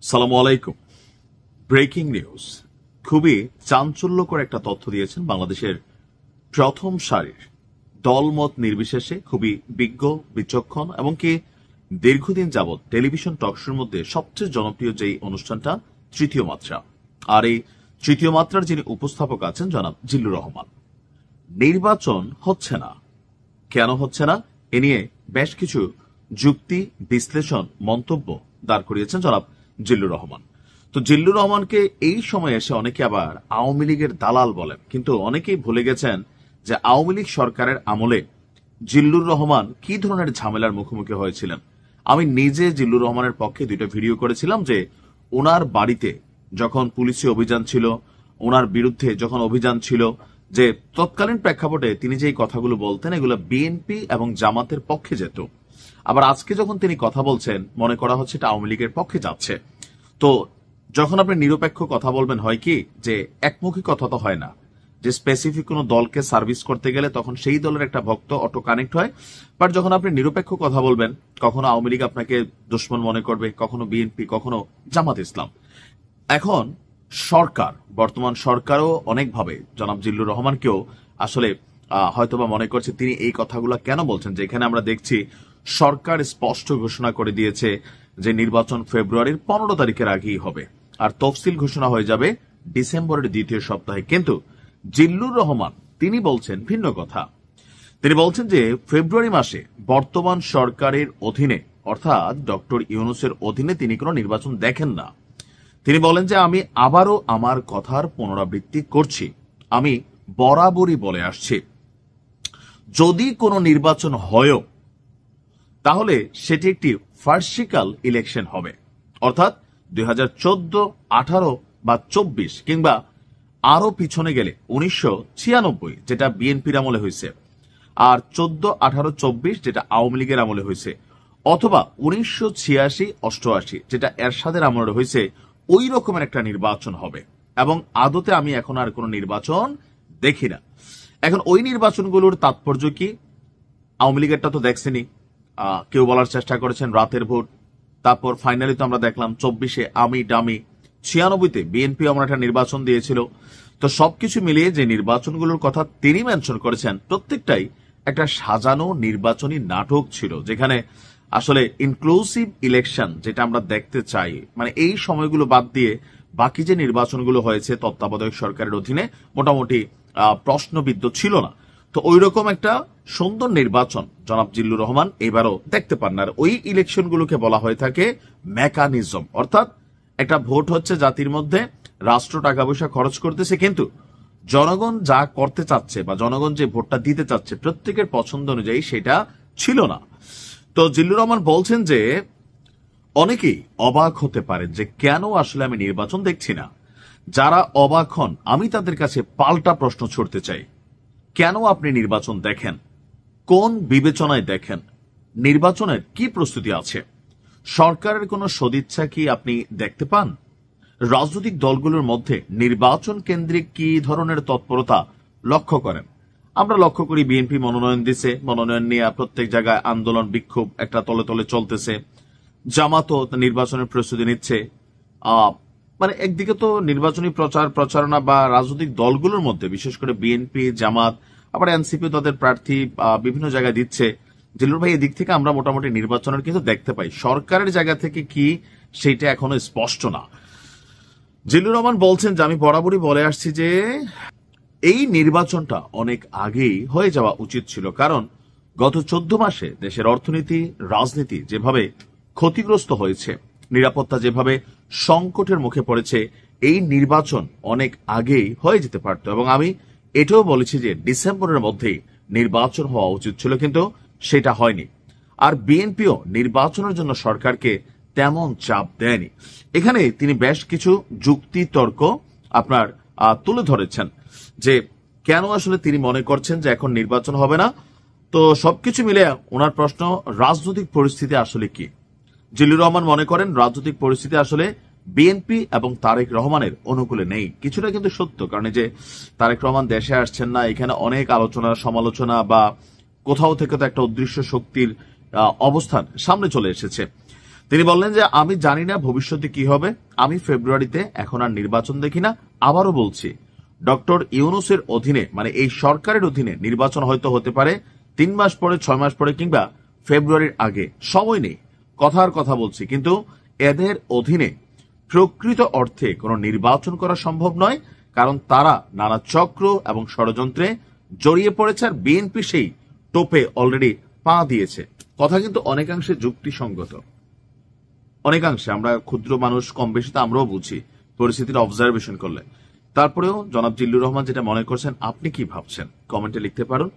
সালামু আলাইকুম। Breaking news, খুবই চাঞ্চল্যকর একটা তথ্য দিয়েছেন বাংলাদেশের প্রথম সারির দলমত নির্বিশেষে খুবই বিজ্ঞ, বিচক্ষণ এবং কি দীর্ঘদিন যাবৎ টেলিভিশন টকশোর মধ্যে সবচেয়ে জনপ্রিয় যেই অনুষ্ঠানটা তৃতীয় মাত্রা। আর এই তৃতীয় মাত্রার যিনি উপস্থাপক আছেন জনাব জিল্লুর রহমান। নির্বাচন হচ্ছে না, কেন হচ্ছে না এ নিয়ে বেশ কিছু যুক্তি, বিশ্লেষণ, মন্তব্য দাঁড় করিয়েছেন জনাব জিল্লুর রহমান। তো জিল্লুর রহমানকে এই সময় এসে অনেকে আবার আওয়ামী লীগের দালাল বলেন, কিন্তু অনেকেই ভুলে গেছেন যে আওয়ামী লীগ সরকারের আমলে জিল্লুর রহমান কি ধরনের ঝামেলার মুখোমুখি হয়েছিলেন। আমি নিজে জিল্লুর রহমানের পক্ষে দুইটা ভিডিও করেছিলাম যে ওনার বাড়িতে যখন পুলিশি অভিযান ছিল, ওনার বিরুদ্ধে যখন অভিযান ছিল, যে তৎকালীন প্রেক্ষাপটে তিনি যে কথাগুলো বলতেন এগুলো বিএনপি এবং জামাতের পক্ষে যেত। আবার আজকে যখন তিনি কথা বলছেন মনে করা হচ্ছে এটা আওয়ামী লীগের পক্ষে যাচ্ছে। তো যখন আপনি নিরপেক্ষ কথা বলবেন হয় কি যে একমুখী কথা তো হয় না, যে স্পেসিফিক কোনো দলকে সার্ভিস করতে গেলে তখন সেই দলের একটা ভক্ত অটো কানেক্ট হয়। বাট যখন আপনি নিরপেক্ষ কথা বলবেন, কখনো আওয়ামী লীগ আপনাকে দুশ্মন মনে করবে, কখনো বিএনপি, কখনো জামাত ইসলাম। এখন সরকার, বর্তমান সরকারও অনেকভাবে জনাব জিল্লুর রহমানকেও আসলে হয়তোবা মনে করছে তিনি এই কথাগুলো কেন বলছেন, যেখানে আমরা দেখছি সরকার স্পষ্ট ঘোষণা করে দিয়েছে যে নির্বাচন ফেব্রুয়ারির 15 তারিখের আগেই হবে, আর তফসিল ঘোষণা হয়ে যাবে ডিসেম্বরের দ্বিতীয় সপ্তাহে। কিন্তু জিল্লুর রহমান তিনি বলছেন ভিন্ন কথা। তিনি বলছেন যে ফেব্রুয়ারি মাসে বর্তমান সরকারের অধীনে, অর্থাৎ ডক্টর ইউনূসের অধীনে তিনি কোনো নির্বাচন দেখেন না। তিনি বলেন যে আমি আবারও আমার কথার পুনরাবৃত্তি করছি, আমি বরাবরই বলে আসছি যদি কোনো নির্বাচন হয়ও তাহলে সেটি একটি ফার্সিক্যাল ইলেকশন হবে, অর্থাৎ 2014, 18 বা 24 কিংবা আরো পিছনে গেলে 1996 যেটা বিএনপির আমলে হয়েছে, আর 14, 18, 24 যেটা আওয়ামী লীগের আমলে হয়েছে, অথবা 1986, 88 যেটা এরশাদের আমলে হয়েছে, ওই রকমের একটা নির্বাচন হবে। এবং আদতে আমি এখন আর কোনো নির্বাচন দেখি না। এখন ওই নির্বাচনগুলোর তাৎপর্য কি? আওয়ামী লীগেরটা তো দেখছেনি, কেউ বলার চেষ্টা করেছেন রাতের ভোট, তারপর ফাইনালি তো আমরা দেখলাম 24-এ আমি ডামি, 96-তে বিএনপি আমরা একটা নির্বাচন দিয়েছিল। তো সবকিছু মিলিয়ে যে নির্বাচনগুলোর কথা তিনি মেনশন করেছেন প্রত্যেকটাই একটা সাজানো নির্বাচনী নাটক ছিল, যেখানে আসলে ইনক্লুসিভ ইলেকশন যেটা আমরা দেখতে চাই, মানে এই সময়গুলো বাদ দিয়ে বাকি যে নির্বাচনগুলো হয়েছে তত্ত্বাবধায়ক সরকারের অধীনে মোটামুটি প্রশ্নবিদ্ধ ছিল না। তো ওই রকম একটা সুন্দর নির্বাচন জনাব জিল্লুর রহমান এবারও দেখতে পান না। আর ওই ইলেকশনগুলোকে বলা হয়ে থাকে মেকানিজম, অর্থাৎ একটা ভোট হচ্ছে জাতির মধ্যে, রাষ্ট্র টাকা পয়সা খরচ করতেছে, কিন্তু জনগণ যা করতে চাচ্ছে বা জনগণ যে ভোটটা দিতে চাচ্ছে প্রত্যেকের পছন্দ অনুযায়ী সেটা ছিল না। তো জিল্লুর রহমান বলছেন যে অনেকেই অবাক হতে পারেন যে কেন আসলে আমি নির্বাচন দেখছি না। যারা অবাক হন আমি তাদের কাছে পাল্টা প্রশ্ন ছুড়তে চাই, কেন আপনি নির্বাচন দেখেন? কোন বিবেচনায় দেখেন? নির্বাচনের কি প্রস্তুতি আছে? সরকারের কোনো সদিচ্ছা কি আপনি দেখতে পান? রাজনৈতিক দলগুলোর মধ্যে নির্বাচন কেন্দ্রিক কি ধরনের তৎপরতা লক্ষ্য করেন? আমরা লক্ষ্য করি বিএনপি মনোনয়ন দিছে, মনোনয়ন নিয়ে প্রত্যেক জায়গায় আন্দোলন বিক্ষোভ একটা তলে তলে চলতেছে। জামাতও নির্বাচনের প্রস্তুতি নিচ্ছে। মানে একদিকে তো নির্বাচনী প্রচারণা বা রাজনৈতিক দলগুলোর মধ্যে বিশেষ করে বিএনপি, জামাত, আবার এনসিপি তাদের প্রার্থী বিভিন্ন জায়গায় দিচ্ছে। জিল্লুর ভাই, এদিক থেকে আমরা মোটামুটি নির্বাচনের কিন্তু দেখতে পাই। সরকারের জায়গা থেকে কি সেইটা এখনো স্পষ্ট না। জিল্লুর রহমান বলছেন যে আমি বরাবরই বলে আসছি যে এই নির্বাচনটা অনেক আগেই হয়ে যাওয়া উচিত ছিল, কারণ গত 14 মাসে দেশের অর্থনীতি, রাজনীতি যেভাবে ক্ষতিগ্রস্ত হয়েছে, নিরাপত্তা যেভাবে সংকটের মুখে পড়েছে, এই নির্বাচন অনেক আগেই হয়ে যেতে পারত। এবং আমি এটাও বলেছি যে ডিসেম্বরের মধ্যেই নির্বাচন হওয়া উচিত ছিল, কিন্তু সেটা হয়নি। আর বিএনপিও নির্বাচনের জন্য সরকারকে তেমন চাপ দেয়নি। এখানে তিনি বেশ কিছু যুক্তি তর্ক আপনার তুলে ধরেছেন যে কেন আসলে তিনি মনে করছেন যে এখন নির্বাচন হবে না। তো সবকিছু মিলে ওনার প্রশ্ন, রাজনৈতিক পরিস্থিতি আসলে কি? জিল্লুর রহমান মনে করেন রাজনৈতিক পরিস্থিতি আসলে বিএনপি এবং তারেক রহমানের অনুকূলে নেই। কিছুটা কিন্তু সত্য, কারণ যে তারেক রহমান দেশে আসছেন না, এখানে অনেক আলোচনা সমালোচনা বা কোথাও থেকে তো একটা অদৃশ্য শক্তির অবস্থান সামনে চলে এসেছে। তিনি বললেন যে আমি জানি না ভবিষ্যতে কি হবে, আমি ফেব্রুয়ারিতে এখন আর নির্বাচন দেখি না। আবারও বলছি, ডক্টর ইউনূসের অধীনে মানে এই সরকারের অধীনে নির্বাচন হয়তো হতে পারে 3 মাস পরে, 6 মাস পরে, কিংবা ফেব্রুয়ারির আগে, সময় নেই। কথার কথা বলছি, কিন্তু এদের অধীনে প্রকৃত অর্থে কোনো নির্বাচন করা সম্ভব নয়, কারণ তারা নানা চক্র এবং ষড়যন্ত্রে জড়িয়ে পড়েছে, আর বিএনপি সেই টোপে অলরেডি পা দিয়েছে। কথা কিন্তু অনেকাংশে যুক্তিসঙ্গত, অনেকাংশে আমরা ক্ষুদ্র মানুষ, কম বেশি তো আমরাও বুঝি পরিস্থিতির অবজারভেশন করলে। তারপরেও জনাব জিল্লুর রহমান যেটা মনে করছেন, আপনি কি ভাবছেন কমেন্টে লিখতে পারুন।